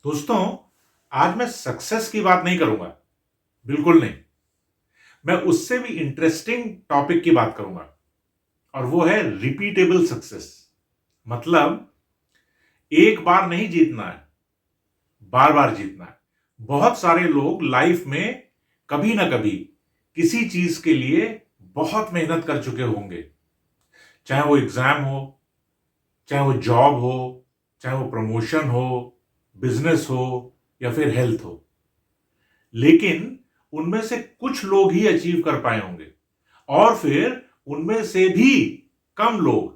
दोस्तों, आज मैं सक्सेस की बात नहीं करूंगा, बिल्कुल नहीं। मैं उससे भी इंटरेस्टिंग टॉपिक की बात करूंगा और वो है रिपीटेबल सक्सेस। मतलब एक बार नहीं जीतना है, बार बार जीतना है। बहुत सारे लोग लाइफ में कभी ना कभी किसी चीज के लिए बहुत मेहनत कर चुके होंगे, चाहे वो एग्जाम हो, चाहे वो जॉब हो, चाहे वो प्रमोशन हो, बिजनेस हो या फिर हेल्थ हो। लेकिन उनमें से कुछ लोग ही अचीव कर पाए होंगे और फिर उनमें से भी कम लोग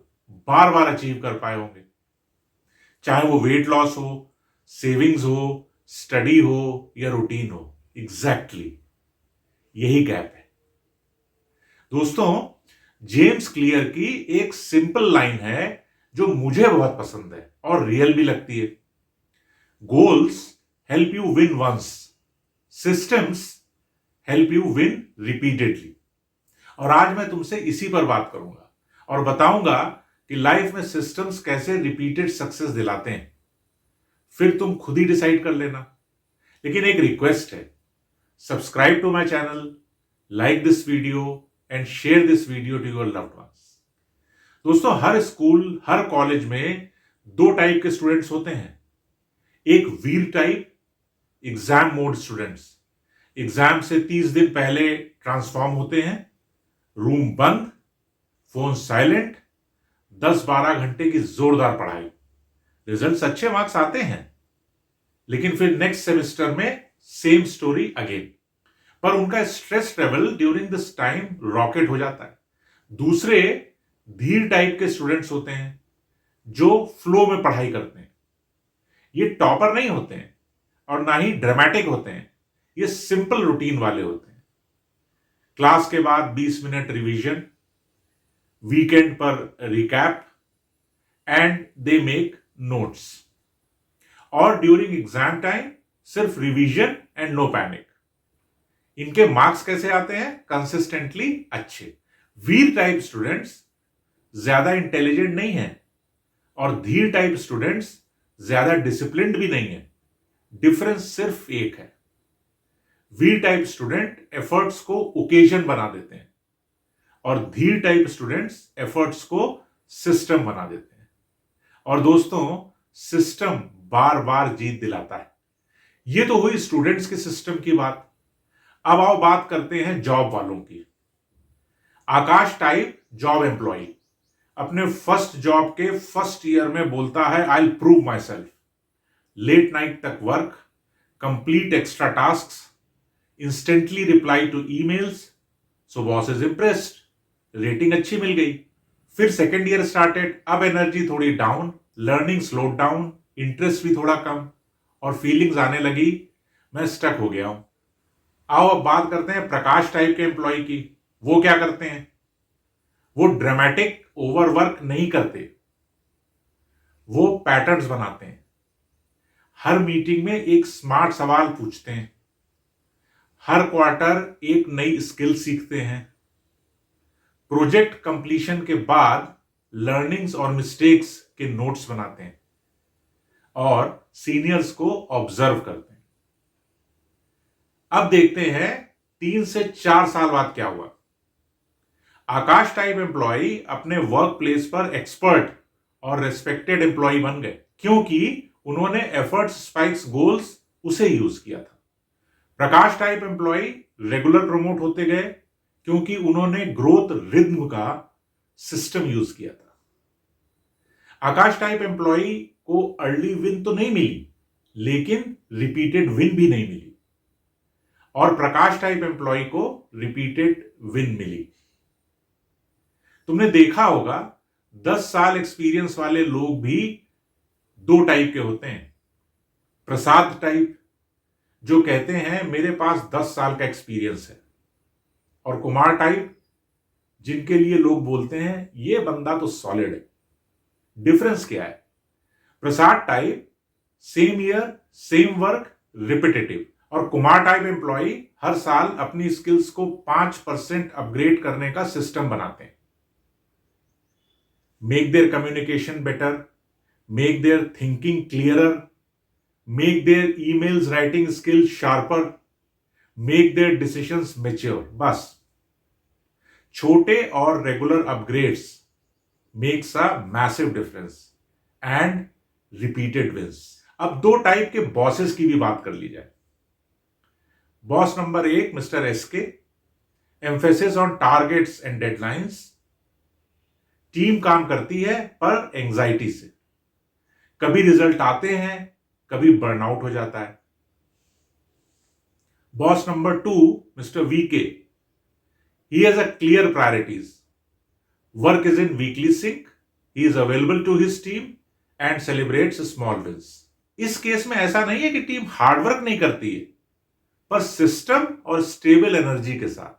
बार बार अचीव कर पाए होंगे। चाहे वो वेट लॉस हो, सेविंग्स हो, स्टडी हो या रूटीन हो। एग्जैक्टली यही गैप है। दोस्तों, जेम्स क्लियर की एक सिंपल लाइन है जो मुझे बहुत पसंद है और रियल भी लगती है। Goals help you win once, systems help you win repeatedly. और आज मैं तुमसे इसी पर बात करूंगा और बताऊंगा कि लाइफ में सिस्टम्स कैसे रिपीटेड सक्सेस दिलाते हैं। फिर तुम खुद ही डिसाइड कर लेना। लेकिन एक रिक्वेस्ट है, subscribe to my channel, like this video and share this video to your loved ones. दोस्तों, हर स्कूल, हर कॉलेज में दो टाइप के स्टूडेंट्स होते हैं। एक Veer type, exam mode students. Exam से 30 दिन पहले ट्रांसफॉर्म होते हैं, रूम बंद, फोन साइलेंट, 10-12 घंटे की जोरदार पढ़ाई। रिजल्ट्स अच्छे मार्क्स आते हैं, लेकिन फिर नेक्स्ट सेमेस्टर में सेम स्टोरी अगेन। पर उनका stress level during this time rocket हो जाता है। दूसरे धीर टाइप के स्टूडेंट्स होते हैं जो फ्लो में पढ़ाई करते हैं। ये टॉपर नहीं होते हैं और ना ही ड्रामेटिक होते हैं, ये सिंपल रूटीन वाले होते हैं। क्लास के बाद 20 मिनट रिवीजन, वीकेंड पर recap and they make notes. और ड्यूरिंग एग्जाम टाइम सिर्फ रिवीजन एंड नो पैनिक। इनके मार्क्स कैसे आते हैं? कंसिस्टेंटली अच्छे। वीर टाइप स्टूडेंट्स ज्यादा इंटेलिजेंट नहीं है और धीर टाइप स्टूडेंट्स ज्यादा डिसिप्लिन्ड भी नहीं है। डिफरेंस सिर्फ एक है, वीर टाइप स्टूडेंट एफर्ट्स को ओकेजन बना देते हैं और धीर टाइप स्टूडेंट्स एफर्ट्स को सिस्टम बना देते हैं। और दोस्तों, सिस्टम बार बार जीत दिलाता है। ये तो हुई स्टूडेंट्स के सिस्टम की बात। अब आओ बात करते हैं जॉब वालों की। आकाश टाइप जॉब एम्प्लॉय अपने फर्स्ट जॉब के फर्स्ट ईयर में बोलता है, I will prove my self. Late night तक work, complete extra task, instantly reply to emails, so boss is impressed, rating अच्छी मिल गई। फिर सेकेंड ईयर स्टार्टेड, अब एनर्जी थोड़ी down, learning slow down, interest भी थोड़ा कम और फीलिंग्स आने लगी, मैं स्टक हो गया हूं। आओ अब बात करते हैं प्रकाश टाइप के एम्प्लॉय की। वो क्या करते हैं? वो ड्रामेटिक ओवरवर्क नहीं करते, वो पैटर्न्स बनाते हैं। हर मीटिंग में एक स्मार्ट सवाल पूछते हैं, हर क्वार्टर एक नई स्किल सीखते हैं, प्रोजेक्ट कंप्लीशन के बाद लर्निंग्स और मिस्टेक्स के नोट्स बनाते हैं और सीनियर्स को ऑब्जर्व करते हैं। अब देखते हैं 3 से 4 साल बाद क्या हुआ। आकाश टाइप एम्प्लॉय अपने वर्क प्लेस पर एक्सपर्ट और रेस्पेक्टेड एम्प्लॉय बन गए, क्योंकि उन्होंने एफर्ट्स स्पाइक्स गोल्स उसे यूज किया था। प्रकाश टाइप एम्प्लॉय रेगुलर प्रमोट होते गए क्योंकि उन्होंने ग्रोथ रिद्म का सिस्टम यूज किया था। आकाश टाइप एम्प्लॉय को अर्ली विन तो नहीं मिली, लेकिन रिपीटेड विन भी नहीं मिली। और प्रकाश टाइप एम्प्लॉय को रिपीटेड विन मिली। तुमने देखा होगा 10 साल एक्सपीरियंस वाले लोग भी दो टाइप के होते हैं। प्रसाद टाइप, जो कहते हैं मेरे पास 10 साल का एक्सपीरियंस है, और कुमार टाइप, जिनके लिए लोग बोलते हैं ये बंदा तो सॉलिड है। डिफरेंस क्या है? Prasad type same year same work repetitive, और कुमार टाइप एम्प्लॉय हर साल अपनी स्किल्स को 5% अपग्रेड करने का सिस्टम बनाते हैं। Make their communication better, make their thinking clearer, make their emails writing skill sharper, make their decisions mature. बस छोटे और regular upgrades makes a massive difference and repeated wins. अब दो टाइप के बॉसेस की भी बात कर ली जाए। Boss number 1 mister SK, emphasis on targets and deadlines. Team काम करती है पर एंजाइटी से, कभी रिजल्ट आते हैं, कभी बर्नआउट हो जाता है। Boss number 2 mister VK, he has a clear priorities, work is in weekly sync, he is available to his team and celebrates small wins. इस केस में ऐसा नहीं है कि टीम हार्डवर्क नहीं करती है, पर सिस्टम और स्टेबल एनर्जी के साथ।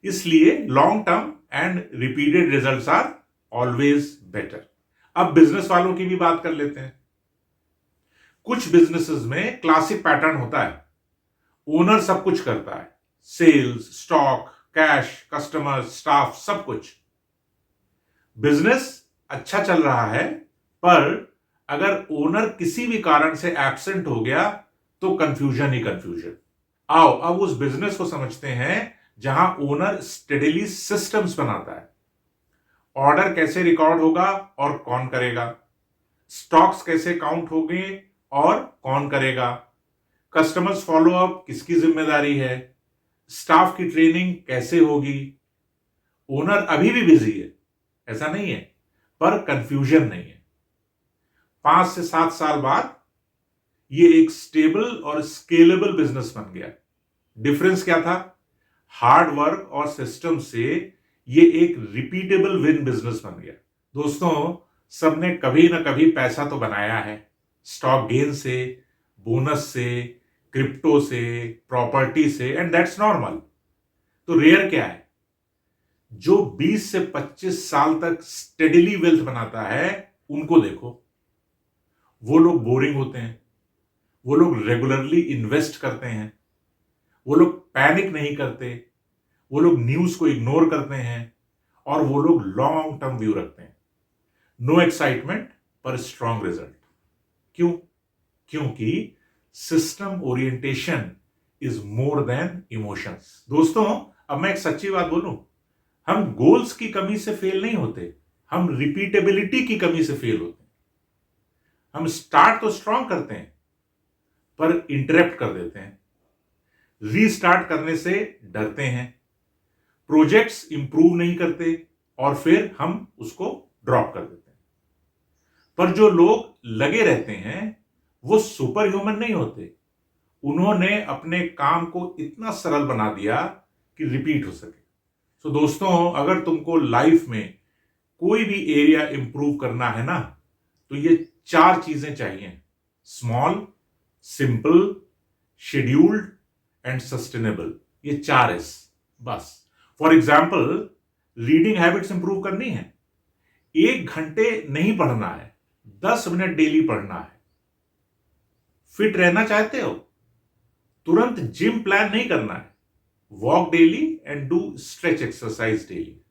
इसलिए long term and repeated results are always better. अब बिजनेस वालों की भी बात कर लेते हैं। कुछ बिजनेसेस में क्लासिक पैटर्न होता है, ओनर सब कुछ करता है, sales, stock, cash, customer, staff, सब कुछ। बिजनेस अच्छा चल रहा है, पर अगर ओनर किसी भी कारण से एब्सेंट हो गया तो कंफ्यूजन ही कंफ्यूजन। आओ अब उस बिजनेस को समझते हैं जहां ओनर स्टेडीली सिस्टम्स बनाता है। ऑर्डर कैसे रिकॉर्ड होगा और कौन करेगा, स्टॉक्स कैसे काउंट होंगे और कौन करेगा, कस्टमर्स फॉलोअप किसकी जिम्मेदारी है, स्टाफ की ट्रेनिंग कैसे होगी। ओनर अभी भी बिजी है, ऐसा नहीं है, पर कंफ्यूजन नहीं है। 5 से 7 साल बाद ये एक स्टेबल और स्केलेबल बिजनेस बन गया। डिफरेंस क्या था? हार्ड वर्क और सिस्टम से ये एक रिपीटेबल विन बिजनेस बन गया। दोस्तों, सबने कभी ना कभी पैसा तो बनाया है, स्टॉक गेन से, बोनस से, क्रिप्टो से, प्रॉपर्टी से, एंड दैट्स नॉर्मल। तो रेयर क्या है? जो 20 से 25 साल तक स्टेडिली वेल्थ बनाता है, उनको देखो। वो लोग बोरिंग होते हैं, वो लोग रेगुलरली इन्वेस्ट करते हैं, वो लोग पैनिक नहीं करते, वो लोग न्यूज को इग्नोर करते हैं, और वो लोग लॉन्ग टर्म व्यू रखते हैं। नो एक्साइटमेंट पर स्ट्रॉन्ग रिजल्ट। क्यों? क्योंकि system orientation is more than emotions. दोस्तों, अब मैं एक सच्ची बात बोलूं, हम गोल्स की कमी से फेल नहीं होते, हम रिपीटेबिलिटी की कमी से फेल होते हैं। हम स्टार्ट तो स्ट्रॉन्ग करते हैं, पर इंटरप्ट कर देते हैं, रीस्टार्ट करने से डरते हैं, प्रोजेक्ट्स इंप्रूव नहीं करते, और फिर हम उसको ड्रॉप कर देते हैं। पर जो लोग लगे रहते हैं वो सुपर ह्यूमन नहीं होते, उन्होंने अपने काम को इतना सरल बना दिया कि रिपीट हो सके। तो दोस्तों, अगर तुमको लाइफ में कोई भी एरिया इंप्रूव करना है ना, तो ये 4 चीजें चाहिए: small, simple, scheduled and sustainable. ये 4 S bus. For example, reading habits improve करनी है, 1 घंटे नहीं पढ़ना है, 10 मिनट डेली पढ़ना है। फिट रहना चाहते हो, तुरंत जिम प्लान नहीं करना है, walk daily and do stretch exercise daily.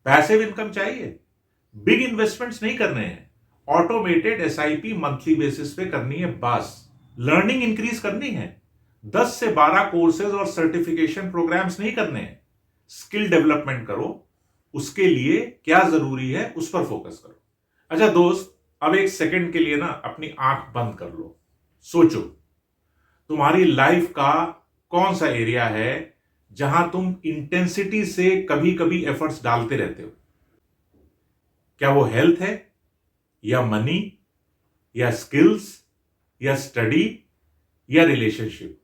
Passive income चाहिए, बिग इन्वेस्टमेंट्स नहीं करने हैं, ऑटोमेटेड एसआईपी मंथली बेसिस पे करनी है बस। लर्निंग इंक्रीज करनी है, 10 से 12 कोर्सेज और सर्टिफिकेशन प्रोग्राम्स नहीं करने हैं, स्किल डेवलपमेंट करो। उसके लिए क्या जरूरी है उस पर फोकस करो। अच्छा दोस्त, अब एक सेकंड के लिए ना अपनी आंख बंद कर लो, सोचो तुम्हारी लाइफ का कौन सा एरिया है जहां तुम इंटेंसिटी से कभी कभी एफर्ट्स डालते रहते हो। क्या वो हेल्थ है, या मनी, या स्किल्स, या स्टडी, या रिलेशनशिप?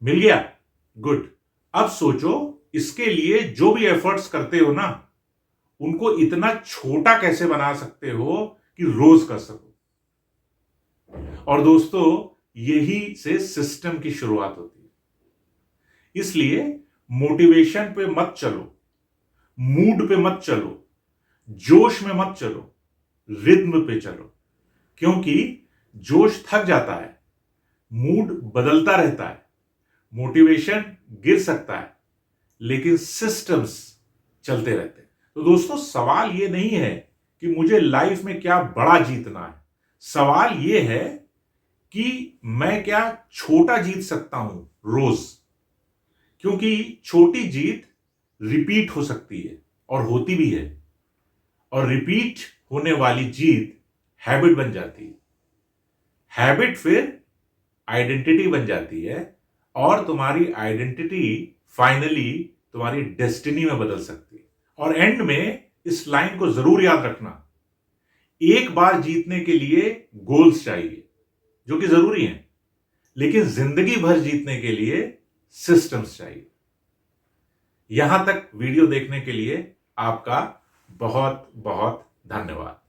मिल गया? गुड। अब सोचो, इसके लिए जो भी एफर्ट्स करते हो ना, उनको इतना छोटा कैसे बना सकते हो कि रोज कर सको। और दोस्तों, यही से सिस्टम की शुरुआत होती है। इसलिए मोटिवेशन पे मत चलो, मूड पे मत चलो, जोश में मत चलो, रिद्म पे चलो। क्योंकि जोश थक जाता है, मूड बदलता रहता है, मोटिवेशन गिर सकता है, लेकिन सिस्टम्स चलते रहते हैं। तो दोस्तों, सवाल ये नहीं है कि मुझे लाइफ में क्या बड़ा जीतना है। सवाल यह है कि मैं क्या छोटा जीत सकता हूं रोज, क्योंकि छोटी जीत रिपीट हो सकती है और होती भी है, और रिपीट होने वाली जीत हैबिट बन जाती है। हैबिट फिर आइडेंटिटी बन जाती है, और तुम्हारी आइडेंटिटी फाइनली तुम्हारी डेस्टिनी में बदल सकती है। और एंड में इस लाइन को जरूर याद रखना, एक बार जीतने के लिए गोल्स चाहिए जो कि जरूरी हैं, लेकिन जिंदगी भर जीतने के लिए सिस्टम्स चाहिए। यहां तक वीडियो देखने के लिए आपका बहुत बहुत धन्यवाद।